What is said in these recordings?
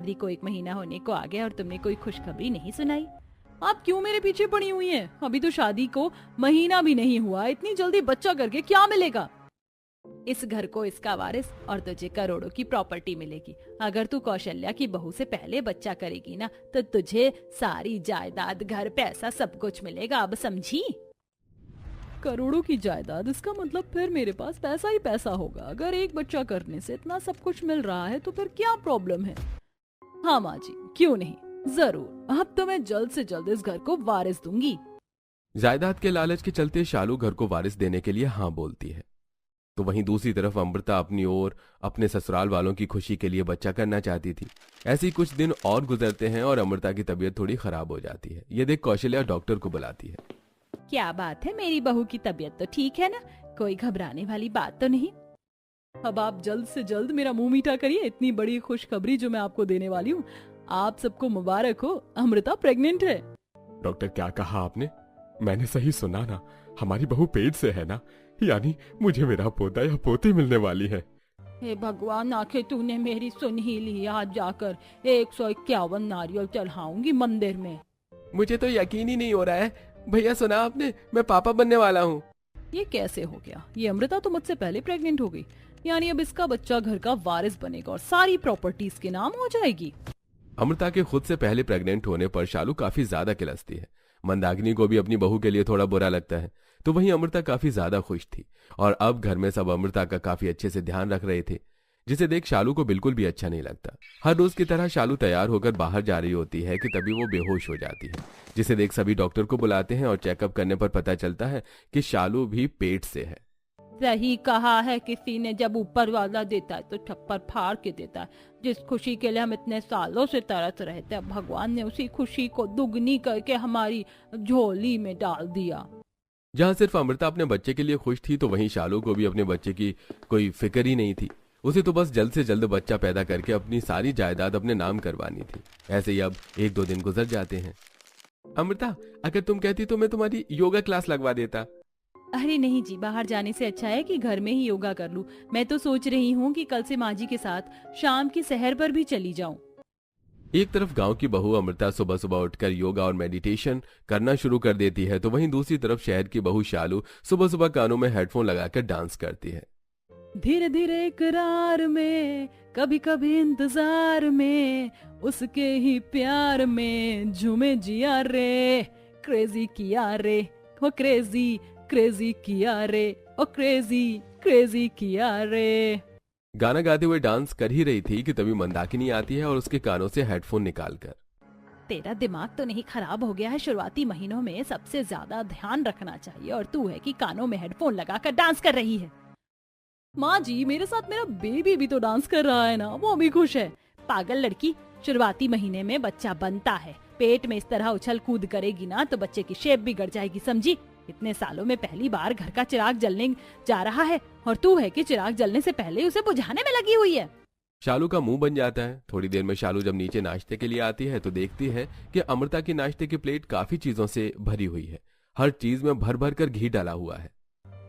शादी को 1 महीना होने को आ गया और तुमने कोई खुशखबरी नहीं सुनाई। आप क्यों मेरे पीछे पड़ी हुई हैं? अभी तो शादी को महीना भी नहीं हुआ, इतनी जल्दी बच्चा करके क्या मिलेगा? इस घर को इसका वारिस और तुझे करोड़ों की प्रॉपर्टी मिलेगी। अगर तू कौशल्या की बहू से पहले बच्चा करेगी ना तो तुझे सारी जायदाद, घर, पैसा सब कुछ मिलेगा। अब समझी? करोड़ों की जायदाद, इसका मतलब फिर मेरे पास पैसा ही पैसा होगा। अगर एक बच्चा करने से इतना सब कुछ मिल रहा है तो फिर क्या प्रॉब्लम है? हाँ माँ जी, क्यों नहीं, जरूर। अब तो मैं जल्द से जल्द इस घर को वारिस दूंगी। जायदाद के लालच के चलते शालू घर को वारिस देने के लिए हाँ बोलती है। तो वहीं दूसरी तरफ अमृता अपनी ओर अपने ससुराल वालों की खुशी के लिए बच्चा करना चाहती थी। ऐसे ही कुछ दिन और गुजरते हैं और अमृता की तबीयत थोड़ी खराब हो जाती है। ये देख कौशल्या डॉक्टर को बुलाती है। क्या बात है, मेरी बहू की तबीयत तो ठीक है ना? कोई घबराने वाली बात तो नहीं? अब आप जल्द से जल्द मेरा मुंह मीठा करिए। इतनी बड़ी खुशखबरी जो मैं आपको देने वाली हूँ, आप सबको मुबारक हो, अमृता प्रेग्नेंट है। डॉक्टर, क्या कहा आपने? मैंने सही सुना ना? हमारी बहू पेट से है ना? यानी मुझे मेरा पोता या पोती मिलने वाली है। हे भगवान, आखिर तूने मेरी सुन ही ली। आज जाकर 151 नारियल चढ़ाऊंगी मंदिर में। मुझे तो यकीन ही नहीं हो रहा है। भैया सुना आपने, मैं पापा बनने वाला हूँ। ये कैसे हो गया? ये अमृता तो मुझसे पहले प्रेग्नेंट हो गई, यानी अब इसका बच्चा घर का वारिस बनेगा और सारी प्रॉपर्टीज के नाम हो जाएगी। अमृता के खुद से पहले प्रेग्नेंट होने पर शालू काफी ज्यादा किलसती है। मंदाकिनी को भी अपनी बहू के लिए थोड़ा बुरा लगता है। तो वहीं अमृता काफी ज्यादा खुश थी और अब घर में सब अमृता का काफी अच्छे से ध्यान रख रहे थे, जिसे देख शालू को बिल्कुल भी अच्छा नहीं लगता। हर रोज की तरह शालू तैयार होकर बाहर जा रही होती है कि तभी वो बेहोश हो जाती है, जिसे देख सभी डॉक्टर को बुलाते हैं और चेकअप करने पर पता चलता है कि शालू भी पेट से है। सही कहा है किसी ने, जब ऊपर वाला देता है तो छप्पर फाड़ के देता है। जिस खुशी के लिए हम इतने सालों से तरस रहे थे, भगवान ने उसी खुशी को दुगनी करके हमारी झोली में डाल दिया। जहां सिर्फ अमृता अपने बच्चे के लिए खुश थी, तो वहीं शालू को भी अपने बच्चे की कोई फिक्र ही नहीं थी। उसे तो बस जल्द से जल्द बच्चा पैदा करके अपनी सारी जायदाद अपने नाम करवानी थी। ऐसे ही अब 1-2 दिन गुजर जाते हैं। अमृता, अगर तुम कहती तो मैं तुम्हारी योगा क्लास लगवा देता। अरे नहीं जी, बाहर जाने से अच्छा है कि घर में ही योगा कर लूं। मैं तो सोच रही हूँ कि कल से माँ जी के साथ शाम की सैर पर भी चली जाऊं। एक तरफ गांव की बहू अमृता सुबह सुबह उठकर योगा और मेडिटेशन करना शुरू कर देती है, तो वहीं दूसरी तरफ शहर की बहू शालू सुबह सुबह कानों में हेडफोन लगाकर डांस करती है। धीरे धीरे इकरार में, कभी कभी इंतजार में, उसके ही प्यार में झूमे जिया रे, क्रेजी किया रे, वो क्रेजी क्रेजी किया रे, ओ क्रेजी क्रेजी किया रे। गाना गाते हुए डांस कर ही रही थी कि तभी मंदाकिनी आती है और उसके कानों से हेडफोन निकालकर, तेरा दिमाग तो नहीं खराब हो गया है? शुरुआती महीनों में सबसे ज्यादा ध्यान रखना चाहिए और तू है कि कानों में हेडफोन लगाकर डांस कर रही है। माँ जी, मेरे साथ मेरा बेबी भी तो डांस कर रहा है ना, वो भी खुश है। पागल लड़की, शुरुआती महीने में बच्चा बनता है, पेट में इस तरह उछल कूद करेगी ना तो बच्चे की शेप बिगड़ जाएगी, समझी? इतने सालों में पहली बार घर का चिराग जलने जा रहा है और तू है कि चिराग जलने से पहले उसे बुझाने में लगी हुई है। शालू का मुंह बन जाता है। थोड़ी देर में शालू जब नीचे नाश्ते के लिए आती है तो देखती है कि अमृता की नाश्ते की प्लेट काफी चीजों से भरी हुई है। हर चीज में भर भर कर घी डाला हुआ है।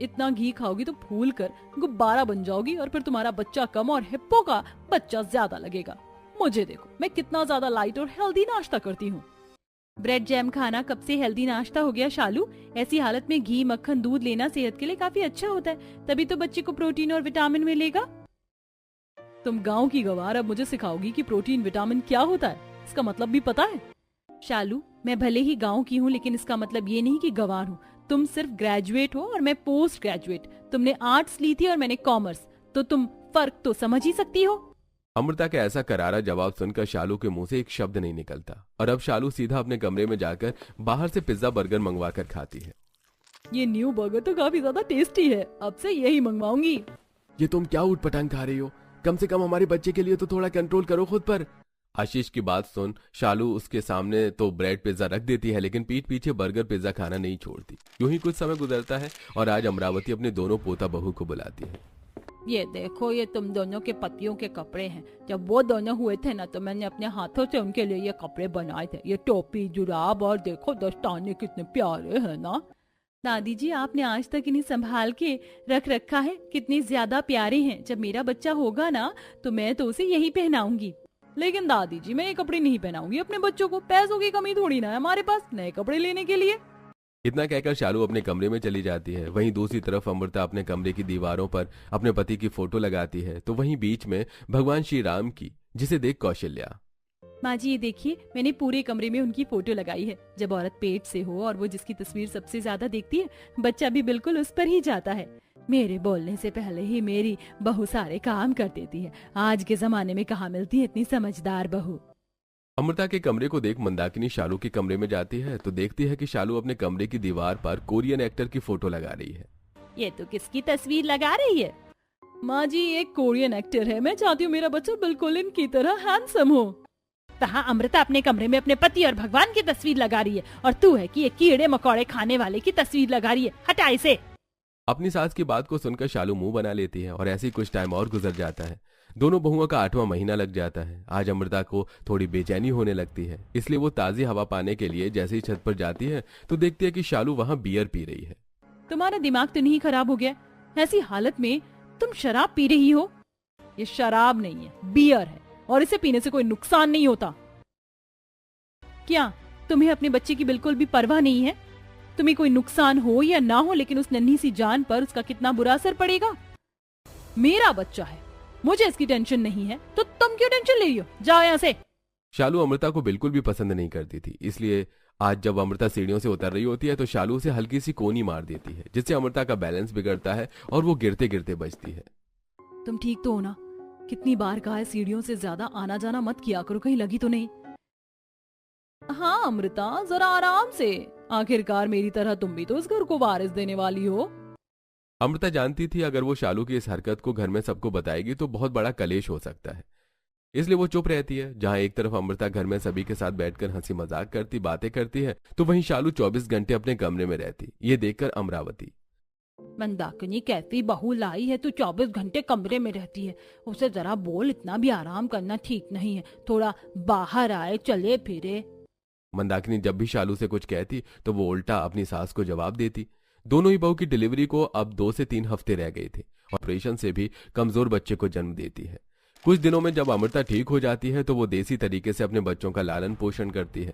इतना घी खाओगी तो फूल कर गुब्बारा बन जाओगी और फिर तुम्हारा बच्चा कम और हिप्पो का बच्चा ज्यादा लगेगा। मुझे देखो, मैं कितना ज्यादा लाइट और हेल्दी नाश्ता करती हूँ। ब्रेड जैम खाना कब से हेल्दी नाश्ता हो गया शालू? ऐसी हालत में घी, मक्खन, दूध लेना सेहत के लिए काफी अच्छा होता है, तभी तो बच्चे को प्रोटीन और विटामिन मिलेगा। तुम गांव की गवार अब मुझे सिखाओगी कि प्रोटीन विटामिन क्या होता है? इसका मतलब भी पता है? शालू, मैं भले ही गांव की हूँ लेकिन इसका मतलब ये नहीं कि गवार हूँ। तुम सिर्फ ग्रेजुएट हो और मैं पोस्ट ग्रेजुएट। तुमने आर्ट्स ली थी और मैंने कॉमर्स, तो तुम फर्क तो समझ ही सकती हो। अमृता का ऐसा करारा जवाब सुनकर शालू के मुंह से एक शब्द नहीं निकलता और अब शालू सीधा अपने कमरे में जाकर बाहर से पिज्जा बर्गर मंगवा कर खाती है। ये न्यू बर्गर तो काफी ज्यादा टेस्टी है, अब से यही मंगवाऊंगी। ये तुम क्या ऊटपटांग खा रही हो? कम से कम हमारे बच्चे के लिए तो थोड़ा कंट्रोल करो खुद पर। आशीष की बात सुन शालू उसके सामने तो ब्रेड पिज्जा रख देती है, लेकिन पीठ पीछे बर्गर पिज्जा खाना नहीं छोड़ती। यूं ही कुछ समय गुजरता है और आज अमरावती अपने दोनों पोता बहू को बुलाती है। ये देखो, ये तुम दोनों के पतियों के कपड़े हैं। जब वो दोनों हुए थे ना तो मैंने अपने हाथों से उनके लिए ये कपड़े बनाए थे। ये टोपी, जुराब और देखो दस्ताने कितने प्यारे हैं ना। दादी जी, आपने आज तक इन्हें संभाल के रख रखा है, कितनी ज्यादा प्यारे हैं। जब मेरा बच्चा होगा ना तो मैं तो उसे यही पहनाऊंगी। लेकिन दादी जी मैं ये कपड़े नहीं पहनाऊंगी अपने बच्चों को, पैसों की कमी थोड़ी ना है हमारे पास नए कपड़े लेने के लिए। इतना कहकर शालू अपने कमरे में चली जाती है। वहीं दूसरी तरफ अमृता अपने कमरे की दीवारों पर अपने पति की फोटो लगाती है, तो वहीं बीच में भगवान श्री राम की, जिसे देख कौशल्या, माँ जी ये देखिए मैंने पूरे कमरे में उनकी फोटो लगाई है। जब औरत पेट से हो और वो जिसकी तस्वीर सबसे ज्यादा देखती है, बच्चा भी बिल्कुल उस पर ही जाता है। मेरे बोलने से पहले ही मेरी बहू सारे काम कर देती है। आज के जमाने में कहाँ मिलती है इतनी समझदार बहू। अमृता के कमरे को देख मंदाकिनी शालू के कमरे में जाती है तो देखती है कि शालू अपने कमरे की दीवार पर कोरियन एक्टर की फोटो लगा रही है। ये तो किसकी तस्वीर लगा रही है? माँ जी एक कोरियन एक्टर है, मैं चाहती हूँ मेरा बच्चा बिल्कुल इनकी तरह हैंडसम हो। कहाँ अमृता अपने कमरे में अपने पति और भगवान की तस्वीर लगा रही है और तू है कि ये कीड़े मकोड़े खाने वाले की तस्वीर लगा रही है। हटा इसे। अपनी सास की बात को सुनकर शालू मुंह बना लेती है और ऐसे ही कुछ टाइम और गुजर जाता है। दोनों बहुओं का 8वां महीना लग जाता है। आज अमृता को थोड़ी बेचैनी होने लगती है, इसलिए वो ताजी हवा पाने के लिए जैसे ही छत पर जाती है तो देखती है कि शालू वहाँ बियर पी रही है। तुम्हारा दिमाग तो नहीं खराब हो गया? ऐसी हालत में तुम शराब पी रही हो? ये शराब नहीं है, बियर है और इसे पीने से कोई नुकसान नहीं होता। क्या तुम्हें अपने बच्चे की बिल्कुल भी परवाह नहीं है? तुम्हें कोई नुकसान हो या ना हो, लेकिन उस नन्ही सी जान पर उसका कितना बुरा असर पड़ेगा। मेरा बच्चा है, मुझे इसकी टेंशन नहीं है, तो तुम क्यों टेंशन ले रही हो? जाओ यहाँ से। शालू अमृता को बिल्कुल भी पसंद नहीं करती थी, इसलिए आज जब अमृता सीढ़ियों से उतर रही होती है तो शालू उसे हल्की सी कोनी मार देती है, जिससे अमृता का बैलेंस बिगड़ता है और वो गिरते गिरते बचती है। तुम ठीक तो हो ना? कितनी बार कहा है सीढ़ियों से ज्यादा आना जाना मत किया करो, कहीं लगी तो नहीं? हाँ अमृता जरा आराम से, आखिरकार मेरी तरह तुम भी तो इस घर को वारिस देने वाली हो। अमृता जानती थी अगर वो शालू की इस हरकत को घर में सबको बताएगी तो बहुत बड़ा कलेश हो सकता है, इसलिए वो चुप रहती है। जहां एक तरफ अमृता घर में सभी के साथ बैठकर हंसी मजाक करती बातें करती है, तो वहीं शालू 24 घंटे अपने कमरे में रहती। ये देखकर अमरावती, मंदाकिनी कैसी बहू लाई है, तू 24 घंटे कमरे में रहती है। उसे जरा बोल, इतना भी आराम करना ठीक नहीं है, थोड़ा बाहर आए चले फिरे। मंदाकिनी जब भी शालू से कुछ कहती तो वो उल्टा अपनी सास को जवाब देती। दोनों ही बहू की डिलीवरी को अब 2 से 3 हफ्ते रह गए थे। ऑपरेशन से भी कमजोर बच्चे को जन्म देती है। कुछ दिनों में जब अमृता ठीक हो जाती है तो वो देसी तरीके से अपने बच्चों का लालन पोषण करती है।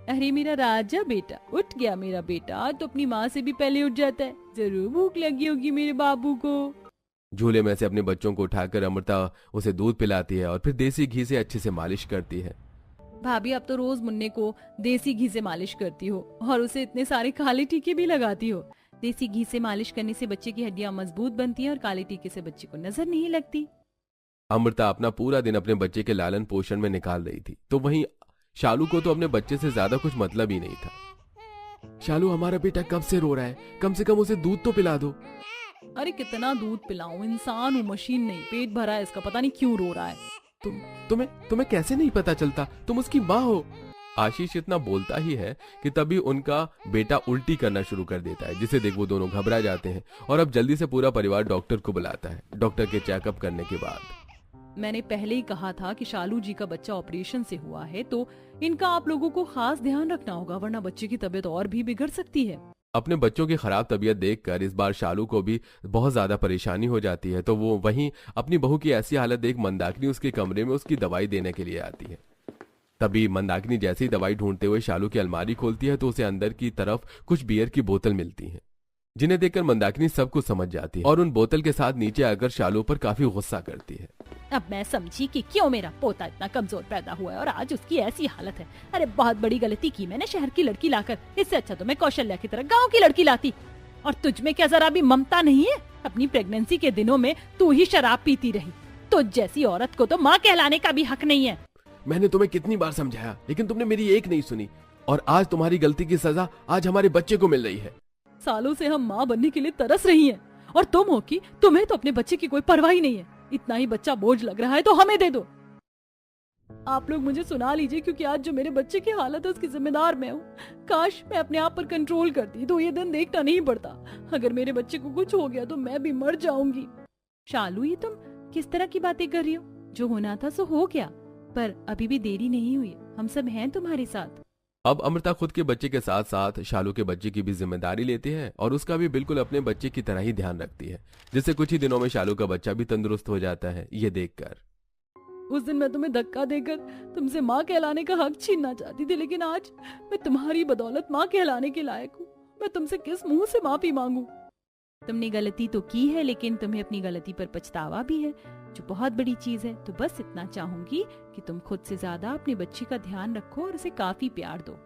अरे मेरा राजा बेटा, उठ गया मेरा बेटा, तो अपनी माँ से भी पहले उठ जाता है। जरूर भूख लगी होगी मेरे बाबू को। झूले में से अपने बच्चों को उठाकर अमृता उसे दूध पिलाती है और फिर देसी घी से अच्छे से मालिश करती है। भाभी अब तो रोज मुन्ने को देसी घी से मालिश करती हो और उसे इतने सारे काले टीके भी लगाती हो। देसी घी से मालिश करने से बच्चे की हड्डियां मजबूत बनती हैं और काले टीके से बच्चे को नजर नहीं लगती। अमृता अपना पूरा दिन अपने बच्चे के लालन पोषण में निकाल रही थी, तो वहीं शालू को तो अपने बच्चे से ज्यादा कुछ मतलब ही नहीं था। शालू हमारा बेटा कब से रो रहा है, कम से कम उसे दूध तो पिला दो। अरे कितना दूध पिलाऊं, इंसान हूँ मशीन नहीं, पेट भरा है इसका, पता नहीं क्यों रो रहा है। तुम्हें कैसे नहीं पता चलता, तुम उसकी माँ हो। आशीष इतना बोलता ही है कि तभी उनका बेटा उल्टी करना शुरू कर देता है, जिसे देख वो दोनों घबरा जाते हैं और अब जल्दी से पूरा परिवार डॉक्टर को बुलाता है। डॉक्टर के चेकअप करने के बाद, मैंने पहले ही कहा था कि शालू जी का बच्चा ऑपरेशन से हुआ है, तो इनका आप लोगों को खास ध्यान रखना होगा, वरना बच्चे की तबीयत और भी बिगड़ सकती है। अपने बच्चों की खराब तबीयत देखकर इस बार शालू को भी बहुत ज्यादा परेशानी हो जाती है, तो वो वहीं अपनी बहू की ऐसी हालत देख मंदाकिनी उसके कमरे में उसकी दवाई देने के लिए आती है। तभी मंदाकिनी जैसे ही दवाई ढूंढते हुए शालू की अलमारी खोलती है तो उसे अंदर की तरफ कुछ बियर की बोतल मिलती है, जिन्हें देखकर मंदाकिनी सब कुछ समझ जाती है और उन बोतल के साथ नीचे आकर शालू पर काफी गुस्सा करती है। अब मैं समझी कि क्यों मेरा पोता इतना कमजोर पैदा हुआ है और आज उसकी ऐसी हालत है। अरे बहुत बड़ी गलती की मैंने शहर की लड़की लाकर, इससे अच्छा तो मैं कौशल्या की तरह गांव की लड़की लाती। और तुझ में क्या जरा भी ममता नहीं है? अपनी प्रेगनेंसी के दिनों में तू ही शराब पीती रही, तुझ जैसी औरत को तो माँ कहलाने का भी हक नहीं है। मैंने तुम्हें कितनी बार समझाया, लेकिन तुमने मेरी एक नहीं सुनी, और आज तुम्हारी गलती की सजा आज हमारे बच्चे को मिल रही है। सालों से हम माँ बनने के लिए तरस रही हैं, और तुम हो कि तुम्हें तो अपने बच्चे की कोई परवाह ही नहीं है। इतना ही बच्चा बोझ लग रहा है तो हमें दे दो। आप लोग मुझे सुना लीजिए, क्योंकि आज जो मेरे बच्चे की हालत है उसकी जिम्मेदार मैं हूँ। काश मैं अपने आप पर कंट्रोल करती तो ये दिन देखना नहीं पड़ता। अगर मेरे बच्चे को कुछ हो गया तो मैं भी मर जाऊंगी। शालू, ये तुम किस तरह की बातें कर रही हो? जो होना था सो हो गया, पर अभी भी देरी नहीं हुई, हम सब हैं तुम्हारे साथ। अब अमृता खुद के बच्चे के साथ साथ शालू के बच्चे की भी जिम्मेदारी लेती है और उसका भी बिल्कुल अपने बच्चे की तरह ही ध्यान रखती है, जिससे कुछ ही दिनों में शालू का बच्चा भी तंदुरुस्त हो जाता है। ये देखकर उस दिन मैं तुम्हें धक्का देकर तुमसे माँ कहलाने का हक छीनना चाहती थी, लेकिन आज मैं तुम्हारी बदौलत माँ कहलाने के लायक हूँ। मैं तुमसे किस मुंह से माफी मांगू? तुमने गलती तो की है, लेकिन तुम्हें अपनी गलती पर पछतावा भी है, जो बहुत बड़ी चीज है। तो बस इतना चाहूंगी कि तुम खुद से ज्यादा अपने बच्चे का ध्यान रखो और उसे काफी प्यार दो।